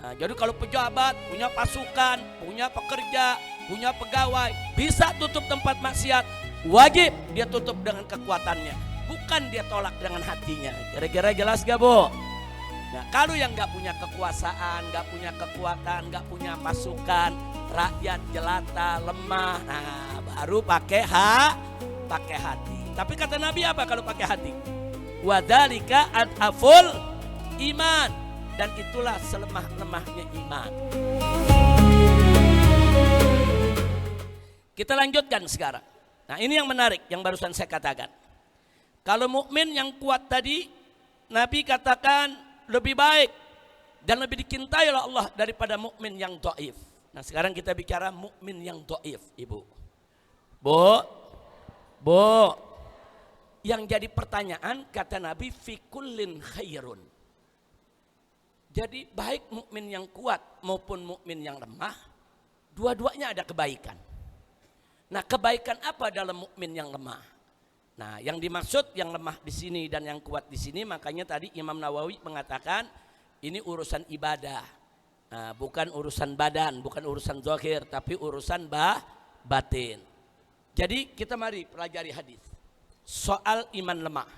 Nah, jadi kalau pejabat punya pasukan, punya pekerja, punya pegawai, bisa tutup tempat maksiat, wajib dia tutup dengan kekuatannya, bukan dia tolak dengan hatinya. Kira-kira jelas gak, Bu? Nah, kalau yang gak punya kekuasaan, gak punya kekuatan, gak punya pasukan, rakyat jelata, lemah, nah baru pakai hati. Tapi kata Nabi apa kalau pakai hati? Wadzalika ad'aful iman, dan itulah selemah-lemahnya iman. Kita lanjutkan sekarang. Nah, ini yang menarik yang barusan saya katakan. Kalau mukmin yang kuat tadi, Nabi katakan lebih baik dan lebih dicintai oleh Allah daripada mukmin yang dhaif. Nah, sekarang kita bicara mukmin yang dhaif, Ibu. Bu, yang jadi pertanyaan kata Nabi fi kullin khairun. Jadi baik mukmin yang kuat maupun mukmin yang lemah, dua-duanya ada kebaikan. Nah, kebaikan apa dalam mukmin yang lemah? Nah, yang dimaksud yang lemah di sini dan yang kuat di sini, makanya tadi Imam Nawawi mengatakan ini urusan ibadah. Nah, bukan urusan badan, bukan urusan zahir, tapi urusan batin. Jadi kita mari pelajari hadis soal iman lemah.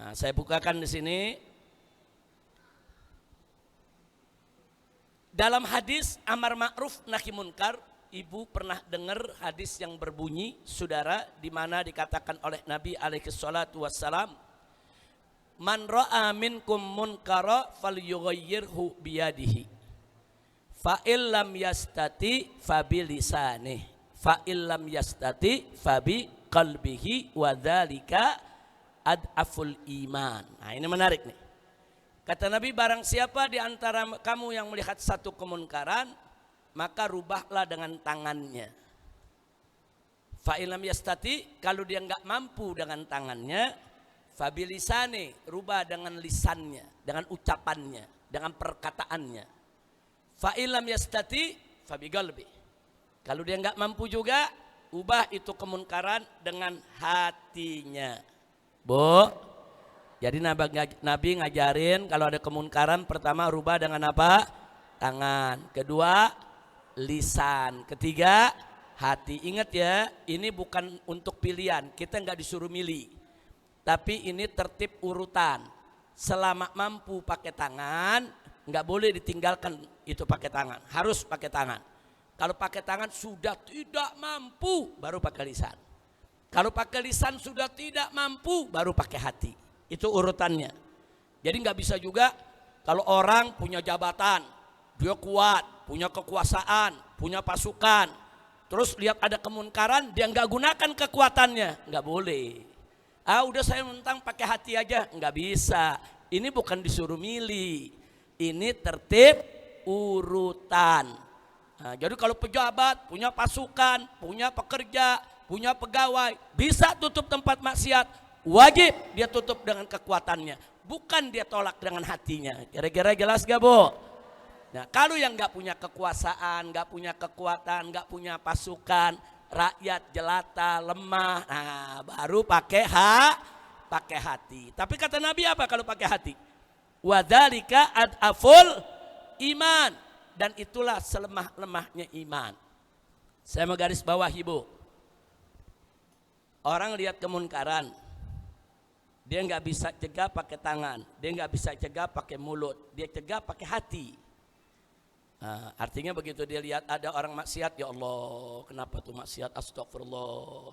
Nah, saya bukakan di sini. Dalam hadis amar ma'ruf nahi munkar, Ibu pernah dengar hadis yang berbunyi, saudara, di mana dikatakan oleh Nabi alaihi salatu wassalam, man ra'a minkum munkara falyughayyirhu biyadihi. Fa illam yastati fa bilisanih, fa illam yastati fa bi qalbihi wa dzalika ad'aful iman. Nah, ini menarik nih. Kata Nabi, barang siapa di antara kamu yang melihat satu kemunkaran, maka rubahlah dengan tangannya. Fa illam yastati, kalau dia enggak mampu dengan tangannya, fa bilisani, rubah dengan lisannya, dengan ucapannya, dengan perkataannya. Fa illam yastati fa biqalbi. Kalau dia enggak mampu juga, ubah itu kemunkaran dengan hatinya. Bu, jadi Nabi ngajarin kalau ada kemunkaran, pertama rubah dengan apa? Tangan. Kedua, lisan. Ketiga, hati. Ingat ya, ini bukan untuk pilihan. Kita nggak disuruh milih. Tapi ini tertib urutan. Selama mampu pakai tangan, nggak boleh ditinggalkan itu pakai tangan. Harus pakai tangan. Kalau pakai tangan sudah tidak mampu, baru pakai lisan. Kalau pakai lisan sudah tidak mampu, baru pakai hati. Itu urutannya. Jadi nggak bisa juga kalau orang punya jabatan, dia kuat, punya kekuasaan, punya pasukan, terus lihat ada kemunkaran, dia nggak gunakan kekuatannya, nggak boleh. Udah saya mentang pakai hati aja, nggak bisa. Ini bukan disuruh milih, ini tertib urutan. Nah, jadi kalau pejabat punya pasukan, punya pekerja, punya pegawai, bisa tutup tempat maksiat, wajib dia tutup dengan kekuatannya, bukan dia tolak dengan hatinya. Kira-kira jelas gak, Bu? Nah, kalau yang gak punya kekuasaan, gak punya kekuatan, gak punya pasukan, rakyat jelata, lemah, nah baru pakai hati. Tapi kata Nabi apa kalau pakai hati? Wadzalika ad'aful iman, dan itulah selemah-lemahnya iman. Saya mau garis bawah, Ibu. Orang lihat kemunkaran, dia nggak bisa cegah pakai tangan, dia nggak bisa cegah pakai mulut, dia cegah pakai hati. Nah, artinya begitu dia lihat ada orang maksiat, ya Allah, kenapa tuh maksiat? Astagfirullah,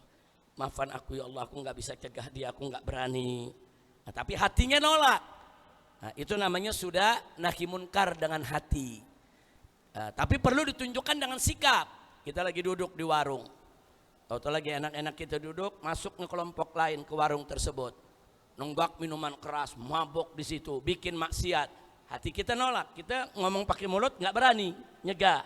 maafkan aku ya Allah, aku nggak bisa cegah dia, aku nggak berani. Nah, tapi hatinya nolak. Nah, itu namanya sudah nahi munkar dengan hati. Nah, tapi perlu ditunjukkan dengan sikap. Kita lagi duduk di warung, atau lagi enak-enak kita duduk, masuk ke kelompok lain ke warung tersebut. Nunggak minuman keras, mabok di situ, bikin maksiat. Hati kita nolak, kita ngomong pakai mulut nggak berani, nyegah.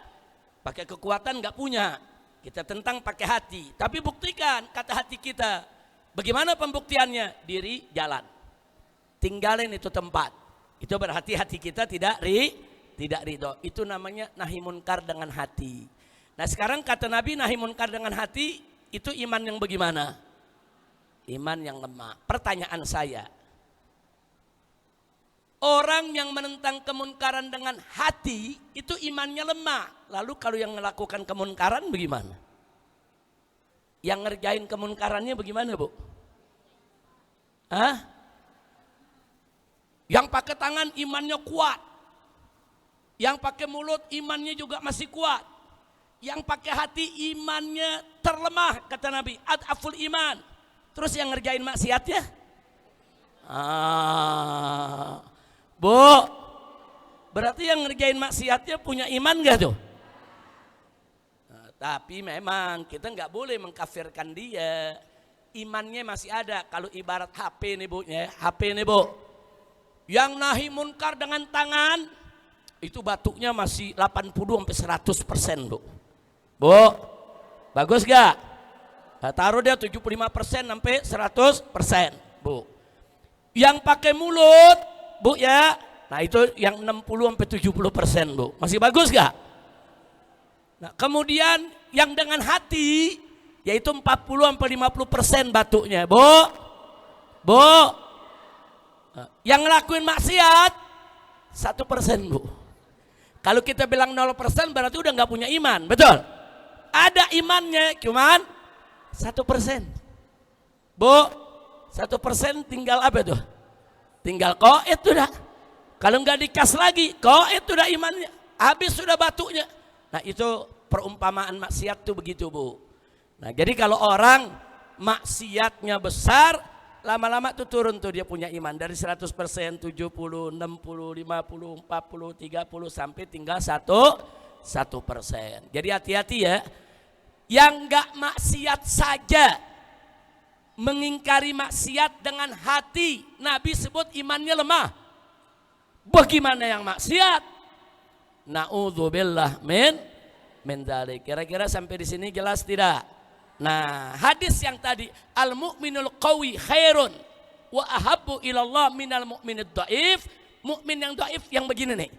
Pakai kekuatan nggak punya. Kita tentang pakai hati. Tapi buktikan kata hati kita. Bagaimana pembuktiannya? Diri jalan. Tinggalin itu tempat. Itu berarti hati kita tidak ridho. Itu namanya nahi munkar dengan hati. Nah, sekarang kata Nabi nahi munkar dengan hati itu iman yang bagaimana? Iman yang lemah. Pertanyaan saya, Orang yang menentang kemunkaran dengan hati itu imannya lemah. Lalu kalau yang melakukan kemunkaran bagaimana? Yang ngerjain kemunkarannya bagaimana, Bu? Hah? Yang pakai tangan imannya kuat. Yang pakai mulut imannya juga masih kuat. Yang pakai hati imannya terlemah, kata Nabi, ad'aful iman. Terus yang ngerjain maksiatnya? Bu, berarti yang ngerjain maksiatnya punya iman gak tuh? Nah, tapi memang kita nggak boleh mengkafirkan dia. Imannya masih ada. Kalau ibarat HP nih Bu, HP nih Bu, yang nahi munkar dengan tangan itu batuknya masih 80-100% Bu. Bu, bagus gak? Nah, taruh dia 75% sampai 100% Bu. Yang pakai mulut Bu ya, nah itu yang 60-70% Bu. Masih bagus gak? Nah kemudian yang dengan hati yaitu 40-50% batuknya Bu. Bu, yang ngelakuin maksiat 1% Bu. Kalau kita bilang 0% berarti udah gak punya iman, betul? Ada imannya cuman 1%. Bu, 1% tinggal apa tuh? Tinggal qaid sudah. Kalau nggak dikas lagi, qaid sudah imannya. Habis sudah batuknya. Nah itu perumpamaan maksiat tuh begitu Bu. Nah jadi kalau orang maksiatnya besar, lama-lama tuh turun tuh dia punya iman. Dari 100%, 70, 60, 50, 40, 30 sampai tinggal 1%. Jadi hati-hati ya. Yang nggak maksiat saja mengingkari maksiat dengan hati, Nabi sebut imannya lemah. Bagaimana yang maksiat? Na'udzubillah min dzalik. Kira-kira sampai di sini jelas tidak? Nah, hadis yang tadi, al-mu'minul qawi khairun wa ahabbu ilallah minal mu'minid dhaif. Mukmin yang dhaif yang begini nih.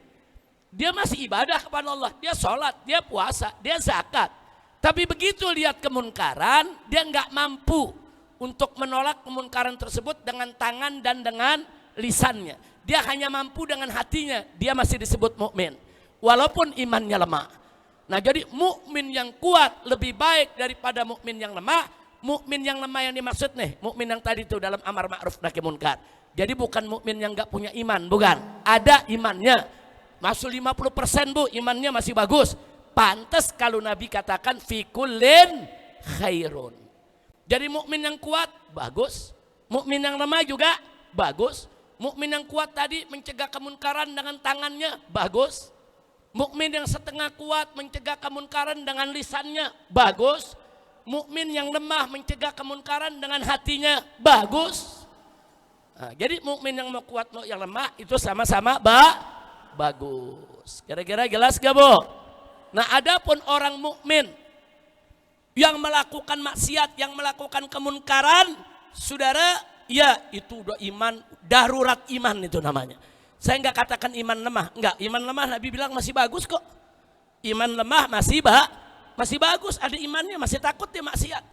Dia masih ibadah kepada Allah, dia sholat, dia puasa, dia zakat. Tapi begitu lihat kemunkaran, dia nggak mampu untuk menolak kemunkaran tersebut dengan tangan dan dengan lisannya. Dia hanya mampu dengan hatinya. Dia masih disebut mukmin walaupun imannya lemah. Nah, jadi mukmin yang kuat lebih baik daripada mukmin yang lemah. Mukmin yang lemah yang dimaksud nih, mukmin yang tadi itu dalam amar ma'ruf nahi munkar. Jadi bukan mukmin yang enggak punya iman, bukan. Ada imannya. Masuk 50% Bu, imannya masih bagus. Pantas kalau Nabi katakan fi kullin khairun. Jadi mukmin yang kuat bagus, mukmin yang lemah juga bagus. Mukmin yang kuat tadi mencegah kemunkaran dengan tangannya bagus. Mukmin yang setengah kuat mencegah kemunkaran dengan lisannya bagus. Mukmin yang lemah mencegah kemunkaran dengan hatinya bagus. Nah, jadi mukmin yang mau kuat mau yang lemah itu sama-sama bagus. Kira-kira jelas gak Bu? Nah, adapun orang mukmin yang melakukan maksiat, yang melakukan kemunkaran, saudara, ya itu udah iman, darurat iman itu namanya. Saya enggak katakan iman lemah, enggak, iman lemah Nabi bilang masih bagus kok. Iman lemah masih bagus, ada imannya, masih takut dia maksiat.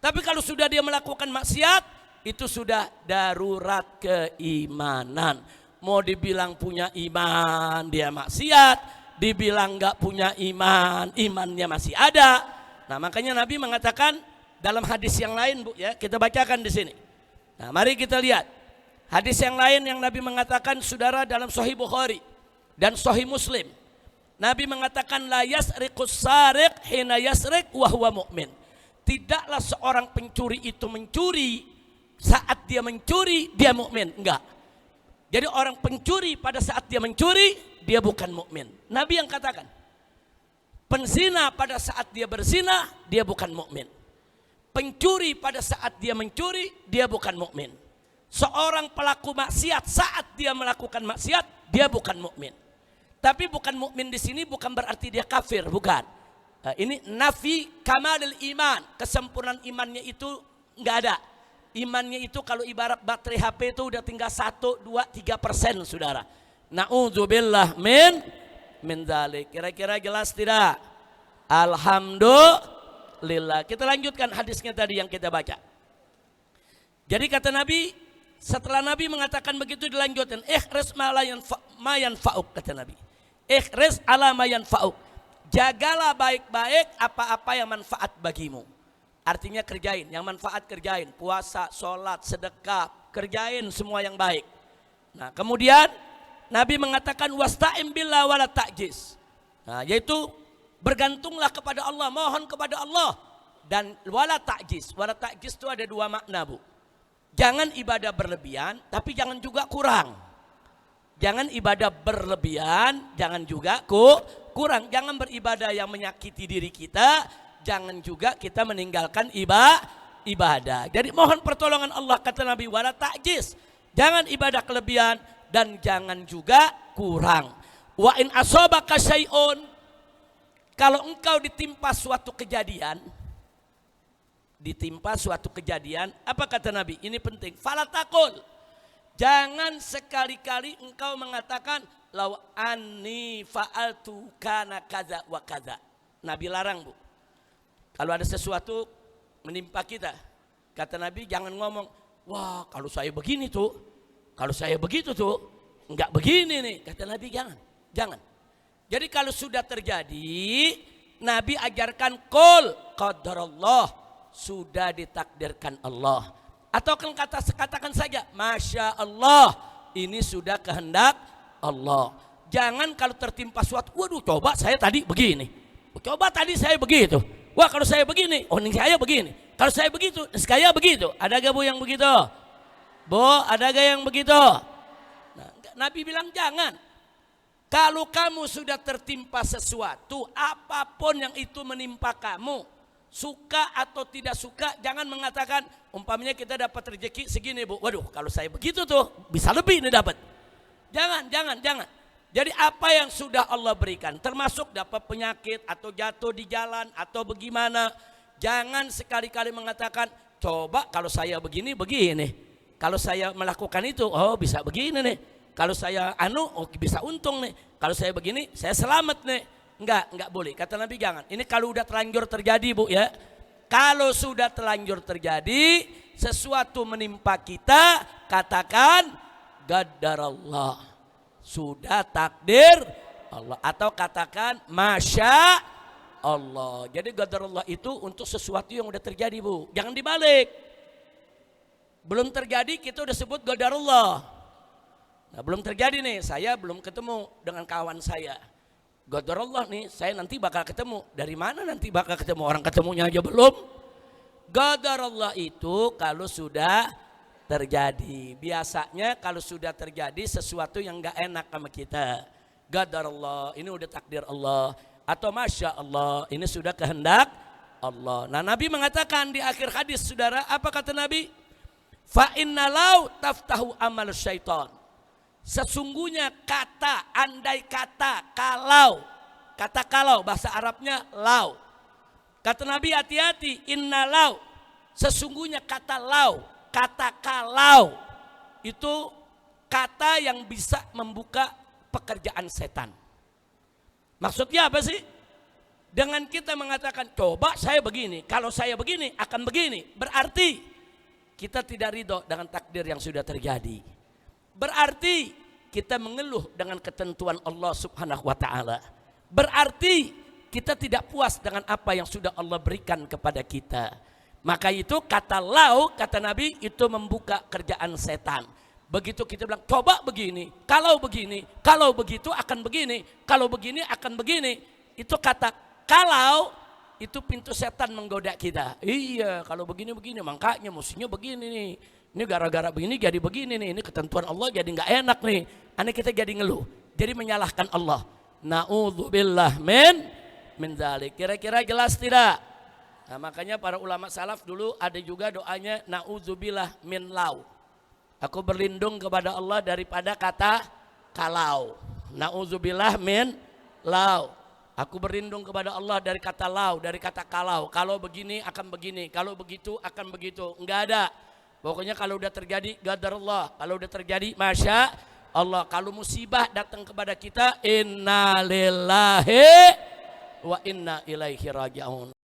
Tapi kalau sudah dia melakukan maksiat, itu sudah darurat keimanan. Mau dibilang punya iman, dia maksiat, dibilang enggak punya iman, imannya masih ada. Nah, makanya Nabi mengatakan dalam hadis yang lain Bu ya, kita bacakan di sini. Nah, mari kita lihat. Hadis yang lain yang Nabi mengatakan saudara dalam Sahih Bukhari dan Sahih Muslim. Nabi mengatakan la yasriqus sariq hina yasriq wa huwa mu'min. Tidaklah seorang pencuri itu mencuri saat dia mencuri dia mukmin, enggak. Jadi orang pencuri pada saat dia mencuri dia bukan mukmin. Nabi yang katakan. Penzina pada saat dia berzina, dia bukan mukmin. Pencuri pada saat dia mencuri, dia bukan mukmin. Seorang pelaku maksiat saat dia melakukan maksiat, dia bukan mukmin. Tapi bukan mukmin di sini bukan berarti dia kafir, bukan. Ini nafi kamalil iman, kesempurnaan imannya itu enggak ada. Imannya itu kalau ibarat baterai HP itu udah tinggal 1, 2, 3% saudara. Na'udzubillah min dzalik. Kira-kira jelas tidak? Alhamdulillah. Kita lanjutkan hadisnya tadi yang kita baca. Jadi kata Nabi, setelah Nabi mengatakan begitu dilanjutkan, ihris mayan fauk, kata Nabi. Ihris ala mayan fauk. Jagalah baik-baik apa-apa yang manfaat bagimu. Artinya kerjain, yang manfaat kerjain. Puasa, sholat, sedekah, kerjain semua yang baik. Nah kemudian Nabi mengatakan wasta'im billah wala ta'jiz. Nah yaitu bergantunglah kepada Allah, mohon kepada Allah. Dan wala ta'jiz. Wala ta'jiz itu ada dua makna, Bu. Jangan ibadah berlebihan, tapi jangan juga kurang. Jangan ibadah berlebihan, jangan juga kurang. Jangan beribadah yang menyakiti diri kita, jangan juga kita meninggalkan ibadah. Jadi mohon pertolongan Allah, kata Nabi, wala ta'jiz. Jangan ibadah kelebihan dan jangan juga kurang. Wa in asobaka syai'un, kalau engkau ditimpa suatu kejadian, apa kata Nabi? Ini penting. Falatakul, jangan sekali-kali engkau mengatakan law anni fa'altu kana kaza wa kaza. Nabi larang, Bu. Kalau ada sesuatu menimpa kita, kata Nabi jangan ngomong, wah kalau saya begini tuh, kalau saya begitu tuh, enggak begini nih. Kata Nabi jangan. Jadi kalau sudah terjadi, Nabi ajarkan qul qadarallah, sudah ditakdirkan Allah. Atau katakan saja masya Allah, ini sudah kehendak Allah. Jangan kalau tertimpa suatu, waduh coba saya tadi begini, coba tadi saya begitu, wah kalau saya begini, oh ini saya begini, kalau saya begitu, saya begitu. Ada gak Bu yang begitu? Bu, ada gak yang begitu? Nah, Nabi bilang jangan. Kalau kamu sudah tertimpa sesuatu, apapun yang itu menimpa kamu, suka atau tidak suka, jangan mengatakan, umpamanya kita dapat rezeki segini, Bu, waduh kalau saya begitu tuh bisa lebih nih dapat. Jangan. Jadi apa yang sudah Allah berikan, termasuk dapat penyakit atau jatuh di jalan atau bagaimana, jangan sekali-kali mengatakan, coba kalau saya begini, kalau saya melakukan itu, oh bisa begini nih, kalau saya oh bisa untung nih, kalau saya begini saya selamat nih. Enggak boleh, kata Nabi jangan. Ini kalau udah terlanjur terjadi, Bu, ya. Kalau sudah terlanjur terjadi sesuatu menimpa kita, katakan qadarallah, sudah takdir Allah, atau katakan masya Allah. Jadi qadarallah itu untuk sesuatu yang udah terjadi, Bu. Jangan dibalik. Belum terjadi kita udah sebut qadarallah. Nah, belum terjadi nih, saya belum ketemu dengan kawan saya. Qadarullah nih, saya nanti bakal ketemu. Dari mana nanti bakal ketemu? Orang ketemunya aja belum. Qadarullah itu kalau sudah terjadi. Biasanya kalau sudah terjadi sesuatu yang gak enak sama kita, qadarullah, ini udah takdir Allah. Atau masya Allah, ini sudah kehendak Allah. Nah Nabi mengatakan di akhir hadis, saudara, apa kata Nabi? Fa inna lau taftahu amal syaitan. Sesungguhnya kata, andai kata, kalau, kata kalau, bahasa Arabnya lau. Kata Nabi hati-hati, inna lau, sesungguhnya kata lau, kata kalau, itu kata yang bisa membuka pekerjaan setan. Maksudnya apa sih? Dengan kita mengatakan, coba saya begini, kalau saya begini akan begini, berarti kita tidak ridho dengan takdir yang sudah terjadi. Berarti kita mengeluh dengan ketentuan Allah Subhanahu wa ta'ala. Berarti kita tidak puas dengan apa yang sudah Allah berikan kepada kita. Maka itu kata lau, kata Nabi, itu membuka kerjaan setan. Begitu kita bilang coba begini, kalau begitu akan begini, kalau begini akan begini. Itu kata kalau, itu pintu setan menggoda kita. Iya kalau begini makanya mestinya begini nih. Ini gara-gara begini jadi begini nih, ini ketentuan Allah jadi nggak enak nih. Aneh kita jadi ngeluh, jadi menyalahkan Allah. Na'udzubillah min dzalik. Kira-kira jelas tidak? Nah, makanya para ulama salaf dulu ada juga doanya na'udzubillah min lau. Aku berlindung kepada Allah daripada kata kalau. Na'udzubillah min lau. Aku berlindung kepada Allah dari kata lau, dari kata kalau. Kalau begini akan begini, kalau begitu akan begitu. Enggak ada. Pokoknya kalau udah terjadi qadarullah, kalau udah terjadi masya Allah. Kalau musibah datang kepada kita, inna lillahi wa inna ilaihi raji'un.